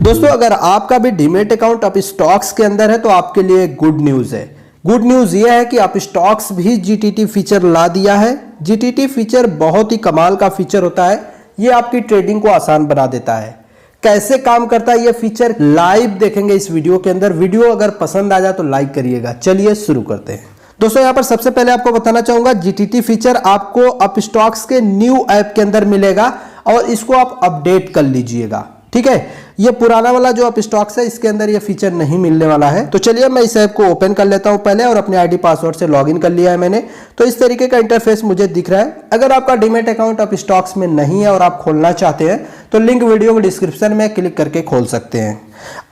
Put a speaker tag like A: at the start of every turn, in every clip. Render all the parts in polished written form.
A: दोस्तों, अगर आपका भी डीमैट अकाउंट अब स्टॉक्स के अंदर है तो आपके लिए गुड न्यूज़ है। गुड न्यूज़ यह है कि आप स्टॉक्स भी जीटीटी फीचर ला दिया है। जीटीटी फीचर बहुत ही कमाल का फीचर होता है। ये आपकी ट्रेडिंग को आसान बना देता है। कैसे काम करता है ये फीचर लाइव देखेंगे इस वीडियो के अंदर। वीडियो अगर पसंद आ जाए तो लाइक करिएगा। चलिए शुरू करते हैं। दोस्तों, यहां पर सबसे पहले आपको बताना चाहूंगा, जीटीटी फीचर आपको अप स्टॉक्स के न्यू ऐप के अंदर मिलेगा और इसको आप अपडेट कर लीजिएगा। ठीक है, ये पुराना वाला जो अप स्टॉक्स है इसके अंदर ये फीचर नहीं मिलने वाला है। तो चलिए मैं इस ऐप को ओपन कर लेता हूं पहले और अपने आईडी पासवर्ड से लॉगिन कर लिया है मैंने। तो इस तरीके का इंटरफेस मुझे दिख रहा है। अगर आपका डीमैट अकाउंट अप स्टॉक्स में नहीं है और आप खोलना चाहते हैं तो लिंक वीडियो के डिस्क्रिप्शन में क्लिक करके खोल सकते हैं।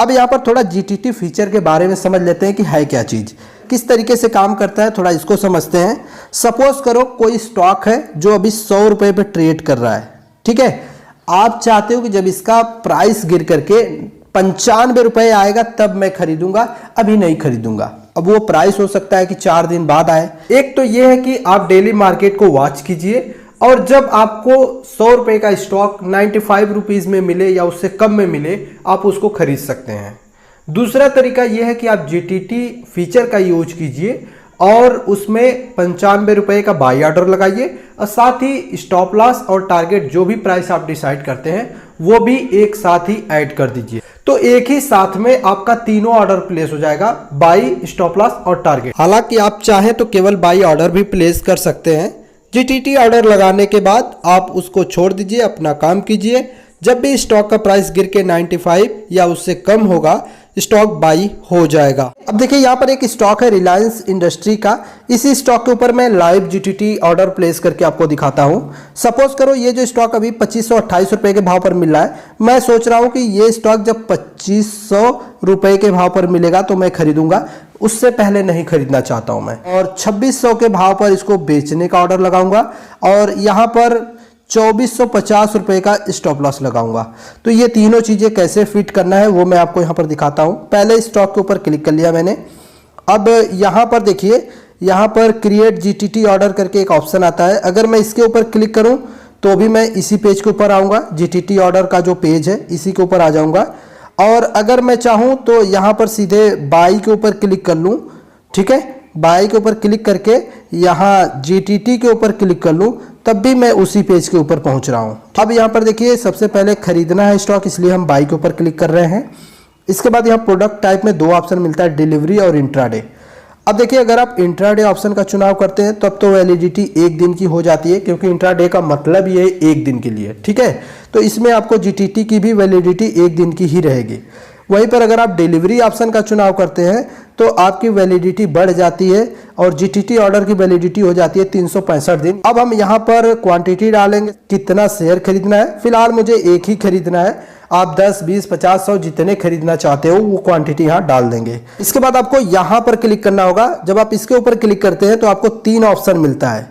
A: अब यहाँ पर थोड़ा जीटीटी फीचर के बारे में समझ लेते हैं कि है क्या चीज, किस तरीके से काम करता है, थोड़ा इसको समझते हैं। सपोज करो कोई स्टॉक है जो अभी 100 रुपए पे ट्रेड कर रहा है। ठीक है, आप चाहते हो कि जब इसका प्राइस गिर करके 95 रुपए आएगा तब मैं खरीदूंगा, अभी नहीं खरीदूंगा। अब वो प्राइस हो सकता है कि 4 दिन बाद आए। एक तो ये है कि आप डेली मार्केट को वॉच कीजिए और जब आपको 100 रुपए का स्टॉक 95 रुपीज में मिले या उससे कम में मिले आप उसको खरीद सकते हैं। दूसरा तरीका यह है कि आप जीटीटी फीचर का यूज कीजिए और उसमें 95 रुपए का बाई ऑर्डर लगाइए और साथ ही स्टॉप लॉस और टारगेट जो भी प्राइस आप डिसाइड करते हैं वो भी एक साथ ही ऐड कर दीजिए। तो एक ही साथ में आपका तीनों ऑर्डर प्लेस हो जाएगा, बाई, स्टॉप लॉस और टारगेट। हालांकि आप चाहें तो केवल बाई ऑर्डर भी प्लेस कर सकते हैं। जीटीटी ऑर्डर लगाने के बाद आप उसको छोड़ दीजिए, अपना काम कीजिए। जब भी स्टॉक का प्राइस गिर के 95 या उससे कम होगा स्टॉक बाई हो जाएगा। अब देखिए यहाँ पर एक स्टॉक है रिलायंस इंडस्ट्री का। इसी स्टॉक के ऊपर मैं लाइव जीटीटी ऑर्डर प्लेस करके आपको दिखाता हूँ। सपोज करो ये जो स्टॉक अभी 2528 रुपए के भाव पर मिल रहा है, मैं सोच रहा हूँ कि ये स्टॉक जब 2500 रुपए के भाव पर मिलेगा तो मैं खरीदूंगा, उससे पहले नहीं खरीदना चाहता हूं मैं। और 2600 के भाव पर इसको बेचने का ऑर्डर लगाऊंगा और यहाँ पर 2450 रुपए का स्टॉप लॉस लगाऊंगा। तो ये तीनों चीजें कैसे फिट करना है वो मैं आपको यहाँ पर दिखाता हूँ। पहले स्टॉक के ऊपर क्लिक कर लिया मैंने। अब यहाँ पर देखिए, यहाँ पर क्रिएट जीटीटी ऑर्डर करके एक ऑप्शन आता है। अगर मैं इसके ऊपर क्लिक करूँ तो भी मैं इसी पेज के ऊपर आऊँगा। जीटीटी ऑर्डर का जो पेज है इसी के ऊपर आ जाऊँगा और अगर मैं चाहूँ तो यहाँ पर सीधे बाई के ऊपर क्लिक कर लूँ। ठीक है, बाई के ऊपर क्लिक करके यहाँ जीटीटी के ऊपर क्लिक कर लूँ, तब भी मैं उसी पेज के ऊपर पहुँच रहा हूँ। अब यहाँ पर देखिए सबसे पहले खरीदना है स्टॉक, इसलिए हम बाई के ऊपर क्लिक कर रहे हैं। इसके बाद यहाँ प्रोडक्ट टाइप में 2 ऑप्शन मिलता है, डिलीवरी और इंट्राडे। अब देखिए अगर आप इंट्राडे ऑप्शन का चुनाव करते हैं तब तो वैलिडिटी 1 दिन की हो जाती है, क्योंकि इंट्राडे का मतलब ये 1 दिन के लिए। ठीक है, तो इसमें आपको जीटीटी की भी वैलिडिटी 1 दिन की ही रहेगी। वहीं पर अगर आप डिलीवरी ऑप्शन का चुनाव करते हैं तो आपकी वैलिडिटी बढ़ जाती है और जीटीटी ऑर्डर की वैलिडिटी हो जाती है 365 दिन। अब हम यहाँ पर क्वांटिटी डालेंगे, कितना शेयर खरीदना है। फिलहाल मुझे एक ही खरीदना है। आप 10, 20, 50, 100 जितने खरीदना चाहते हो वो क्वांटिटी यहाँ डाल देंगे। इसके बाद आपको यहाँ पर क्लिक करना होगा। जब आप इसके ऊपर क्लिक करते हैं तो आपको 3 ऑप्शन मिलता है।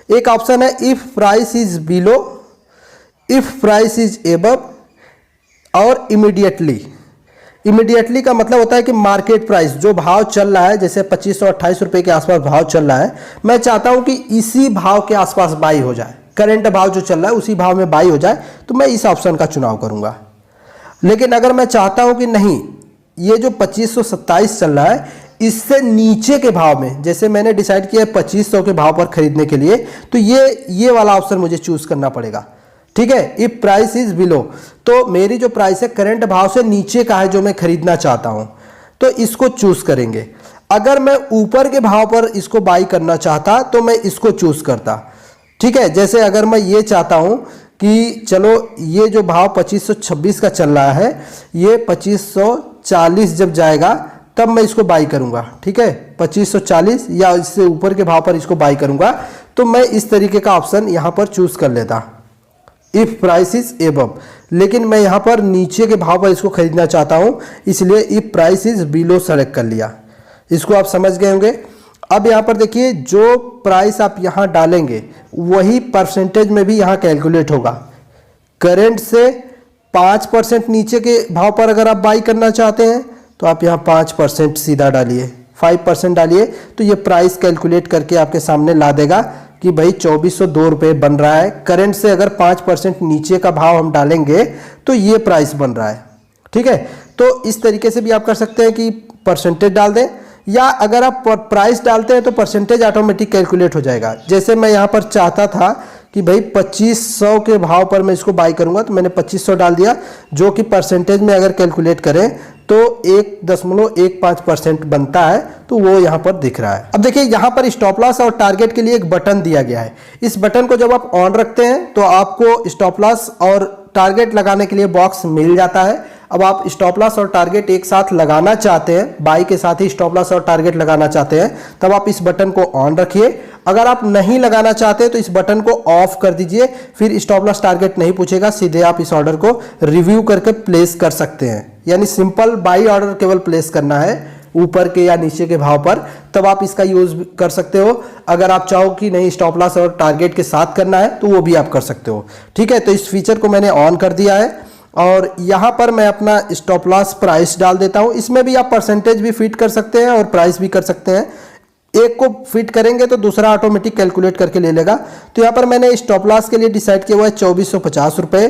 A: एक ऑप्शन है if price is below, if price is above और इमीडिएटली। इमीडिएटली का मतलब होता है कि मार्केट प्राइस जो भाव चल रहा है, जैसे 2528 रुपए के आसपास भाव चल रहा है, मैं चाहता हूं कि इसी भाव के आसपास बाई हो जाए, करंट भाव जो चल रहा है उसी भाव में बाई हो जाए, तो मैं इस ऑप्शन का चुनाव करूंगा। लेकिन अगर मैं चाहता हूं कि नहीं, ये जो 2527 चल रहा है इससे नीचे के भाव में, जैसे मैंने डिसाइड किया है 2500 के भाव पर खरीदने के लिए, तो ये वाला ऑप्शन मुझे चूज करना पड़ेगा। ठीक है, इफ प्राइस इज बिलो, तो मेरी जो प्राइस है करंट भाव से नीचे का है जो मैं खरीदना चाहता हूं, तो इसको चूज करेंगे। अगर मैं ऊपर के भाव पर इसको बाई करना चाहता तो मैं इसको चूज करता। ठीक है, जैसे अगर मैं ये चाहता हूं कि चलो ये जो भाव 2526 का चल रहा है, ये 2540 जब जाएगा तब मैं इसको बाई करूंगा। ठीक है, 2540 या इससे ऊपर के भाव पर इसको बाई करूंगा, तो मैं इस तरीके का ऑप्शन यहां पर चूज कर लेता, इफ प्राइस इज एबव। लेकिन मैं यहाँ पर नीचे के भाव पर इसको खरीदना चाहता हूँ, इसलिए if price is below select कर लिया। इसको आप समझ गए होंगे। अब यहाँ पर देखिए जो प्राइस आप यहाँ डालेंगे वही परसेंटेज में भी यहाँ कैलकुलेट होगा। करंट से 5% नीचे के भाव पर अगर आप बाई करना चाहते हैं तो आप यहाँ 5% सीधा डालिए, 5% डालिए, तो ये प्राइस कैलकुलेट करके आपके सामने ला देगा कि भाई 2402 रुपये बन रहा है। करंट से अगर 5% नीचे का भाव हम डालेंगे तो ये प्राइस बन रहा है। ठीक है, तो इस तरीके से भी आप कर सकते हैं कि परसेंटेज डाल दें, या अगर आप प्राइस डालते हैं तो परसेंटेज ऑटोमेटिक कैलकुलेट हो जाएगा। जैसे मैं यहाँ पर चाहता था कि भाई 2500 के भाव पर मैं इसको बाई करूंगा, तो मैंने 2500 डाल दिया, जो कि परसेंटेज में अगर कैलकुलेट करें तो 1.15% बनता है, तो वो यहाँ पर दिख रहा है। अब देखिए यहाँ पर स्टॉप लॉस और टारगेट के लिए एक बटन दिया गया है। इस बटन को जब आप ऑन रखते हैं तो आपको स्टॉप लॉस और टारगेट लगाने के लिए बॉक्स मिल जाता है। अब आप स्टॉप लॉस और टारगेट एक साथ लगाना चाहते हैं, बाई के साथ ही स्टॉप लॉस और टारगेट लगाना चाहते हैं, तब आप इस बटन को ऑन रखिए। अगर आप नहीं लगाना चाहते तो इस बटन को ऑफ कर दीजिए, फिर स्टॉप लॉस टारगेट नहीं पूछेगा, सीधे आप इस ऑर्डर को रिव्यू करके प्लेस कर सकते हैं। यानी सिंपल बाई ऑर्डर केवल प्लेस करना है ऊपर के या नीचे के भाव पर, तब आप इसका यूज कर सकते हो। अगर आप चाहो कि नहीं स्टॉप लॉस और टारगेट के साथ करना है तो वो भी आप कर सकते हो। ठीक है, तो इस फीचर को मैंने ऑन कर दिया है और यहाँ पर मैं अपना स्टॉप लॉस प्राइस डाल देता हूँ। इसमें भी आप परसेंटेज भी फिट कर सकते हैं और प्राइस भी कर सकते हैं। एक को फिट करेंगे तो दूसरा ऑटोमेटिक कैलकुलेट करके ले लेगा। तो यहाँ पर मैंने स्टॉप लॉस के लिए डिसाइड किया हुआ है 2450 रुपये,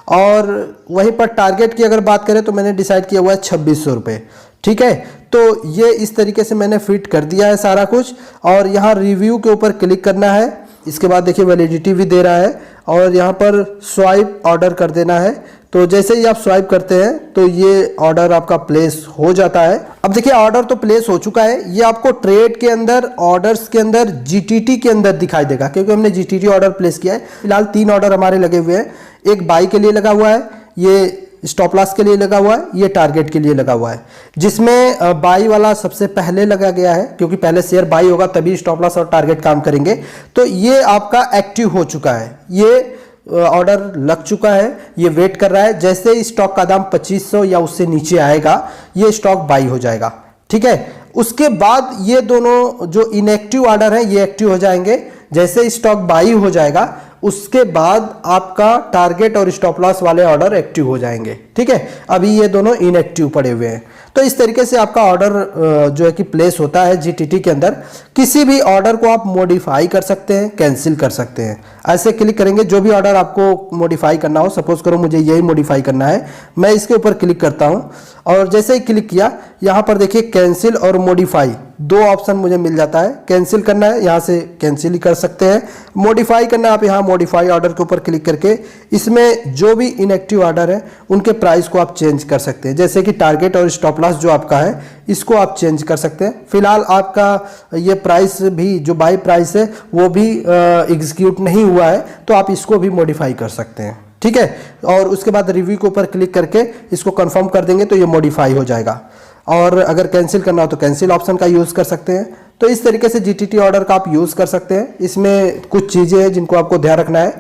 A: और वहीं पर टारगेट की अगर बात करें तो मैंने डिसाइड किया हुआ है 2600 रुपये। ठीक है, तो ये इस तरीके से मैंने फिट कर दिया है सारा कुछ, और यहाँ रिव्यू के ऊपर क्लिक करना है। इसके बाद देखिए वैलिडिटी भी दे रहा है, और यहाँ पर स्वाइप ऑर्डर कर देना है। तो जैसे ही आप स्वाइप करते हैं तो ये ऑर्डर आपका प्लेस हो जाता है। अब देखिए ऑर्डर तो प्लेस हो चुका है, ये आपको ट्रेड के अंदर, ऑर्डर्स के अंदर, जीटीटी के अंदर दिखाई देगा, क्योंकि हमने जीटीटी ऑर्डर प्लेस किया है। फिलहाल 3 ऑर्डर हमारे लगे हुए हैं, एक बाई के लिए लगा हुआ है, ये स्टॉप लॉस के लिए लगा हुआ है, ये टारगेट के लिए लगा हुआ है, जिसमें बाई वाला सबसे पहले लगा गया है, क्योंकि पहले शेयर बाई होगा तभी स्टॉप लॉस और टारगेट काम करेंगे। तो ये आपका एक्टिव हो चुका है, ये ऑर्डर लग चुका है, ये वेट कर रहा है। जैसे ही स्टॉक का दाम 2500 या उससे नीचे आएगा ये स्टॉक बाई हो जाएगा। ठीक है, उसके बाद ये दोनों जो इनएक्टिव ऑर्डर हैं ये एक्टिव हो जाएंगे। जैसे स्टॉक बाई हो जाएगा उसके बाद आपका टारगेट और स्टॉप लॉस वाले ऑर्डर एक्टिव हो जाएंगे। ठीक है, अभी ये दोनों इनएक्टिव पड़े हुए हैं। तो इस तरीके से आपका ऑर्डर जो है कि प्लेस होता है जीटीटी के अंदर। किसी भी ऑर्डर को आप मॉडिफाई कर सकते हैं, कैंसिल कर सकते हैं। ऐसे क्लिक करेंगे, जो भी ऑर्डर आपको मॉडिफाई करना हो, सपोज करो मुझे यही मॉडिफाई करना है, मैं इसके ऊपर क्लिक करता हूं, और जैसे ही क्लिक किया यहाँ पर देखिए कैंसिल और मॉडिफाई 2 ऑप्शन मुझे मिल जाता है। कैंसिल करना है यहाँ से कैंसिल ही कर सकते हैं, मॉडिफाई करना है आप यहाँ मॉडिफाई ऑर्डर के ऊपर क्लिक करके इसमें जो भी इनएक्टिव ऑर्डर है उनके प्राइस को आप चेंज कर सकते हैं। जैसे कि टारगेट और स्टॉप लॉस जो आपका है इसको आप चेंज कर सकते हैं। फिलहाल आपका ये प्राइस भी जो बाई प्राइस है वो भी एग्जीक्यूट नहीं हुआ है, तो आप इसको भी मॉडिफाई कर सकते हैं। ठीक है, और उसके बाद रिव्यू के ऊपर क्लिक करके इसको कंफर्म कर देंगे तो ये मॉडिफाई हो जाएगा। और अगर कैंसिल करना हो तो कैंसिल ऑप्शन का यूज़ कर सकते हैं। तो इस तरीके से जीटीटी ऑर्डर का आप यूज़ कर सकते हैं। इसमें कुछ चीज़ें हैं जिनको आपको ध्यान रखना है।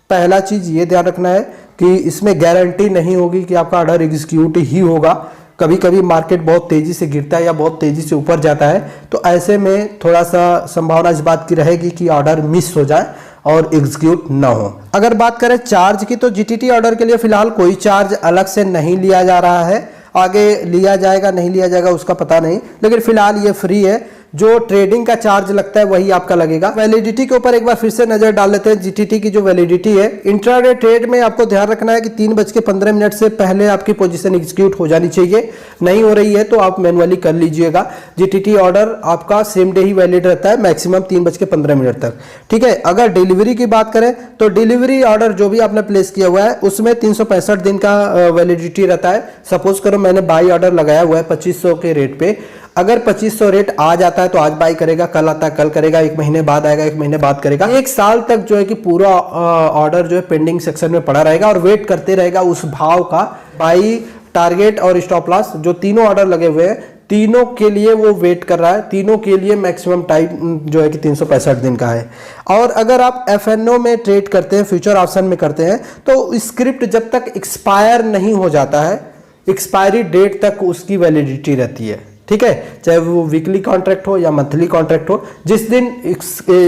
A: पहला चीज़ ये ध्यान रखना है कि इसमें गारंटी नहीं होगी कि आपका ऑर्डर एग्जीक्यूट ही होगा। कभी कभी मार्केट बहुत तेज़ी से गिरता है या बहुत तेज़ी से ऊपर जाता है, तो ऐसे में थोड़ा सा संभावना इस बात की रहेगी कि ऑर्डर मिस हो जाए और एग्जीक्यूट ना हो। अगर बात करें चार्ज की, तो जीटीटी ऑर्डर के लिए फिलहाल कोई चार्ज अलग से नहीं लिया जा रहा है। आगे लिया जाएगा नहीं लिया जाएगा उसका पता नहीं, लेकिन फिलहाल ये फ्री है। जो ट्रेडिंग का चार्ज लगता है वही आपका लगेगा। वैलिडिटी के ऊपर एक बार फिर से नजर डाल लेते हैं। जीटीटी की जो वैलिडिटी है, इंट्राडे ट्रेड में आपको ध्यान रखना है कि 3:15 से पहले आपकी पोजीशन एग्जीक्यूट हो जानी चाहिए। नहीं हो रही है तो आप मैनुअली कर लीजिएगा। जीटीटी ऑर्डर आपका सेम डे ही वैलिड रहता है, मैक्सिमम 3:15 तक। ठीक है, अगर डिलीवरी की बात करें तो डिलीवरी ऑर्डर जो भी आपने प्लेस किया हुआ है उसमें 365 दिन का वैलिडिटी रहता है। सपोज करो मैंने बाई ऑर्डर लगाया हुआ है 2500 के रेट पे, अगर 2500 रेट आ जाता है तो आज बाई करेगा, कल आता है कल करेगा, 1 महीने बाद आएगा 1 महीने बाद करेगा, 1 साल तक जो है कि पूरा ऑर्डर जो है पेंडिंग सेक्शन में पड़ा रहेगा और वेट करते रहेगा उस भाव का। बाई, टारगेट और स्टॉप लॉस जो तीनों ऑर्डर लगे हुए हैं, तीनों के लिए वो वेट कर रहा है। तीनों के लिए मैक्सिमम टाइम जो है कि 365 दिन का है। और अगर आप एफएनओ में ट्रेड करते हैं, फ्यूचर ऑप्शन में करते हैं, तो स्क्रिप्ट जब तक एक्सपायर नहीं हो जाता है, एक्सपायरी डेट तक उसकी वैलिडिटी रहती है। ठीक है, चाहे वो वीकली कॉन्ट्रैक्ट हो या मंथली कॉन्ट्रैक्ट हो, जिस दिन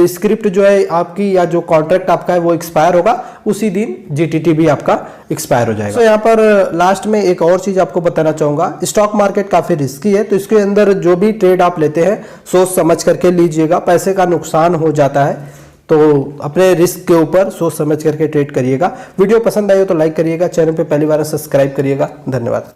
A: स्क्रिप्ट जो है आपकी या जो कॉन्ट्रैक्ट आपका है वो एक्सपायर होगा उसी दिन जीटीटी भी आपका एक्सपायर हो जाएगा। तो यहाँ पर लास्ट में एक और चीज आपको बताना चाहूंगा। स्टॉक मार्केट काफी रिस्की है, तो इसके अंदर जो भी ट्रेड आप लेते हैं सोच समझ करके लीजिएगा, पैसे का नुकसान हो जाता है। तो अपने रिस्क के ऊपर सोच समझ करके ट्रेड करिएगा। वीडियो पसंद आई हो तो लाइक करिएगा, चैनल पे पहली बार सब्सक्राइब करिएगा। धन्यवाद।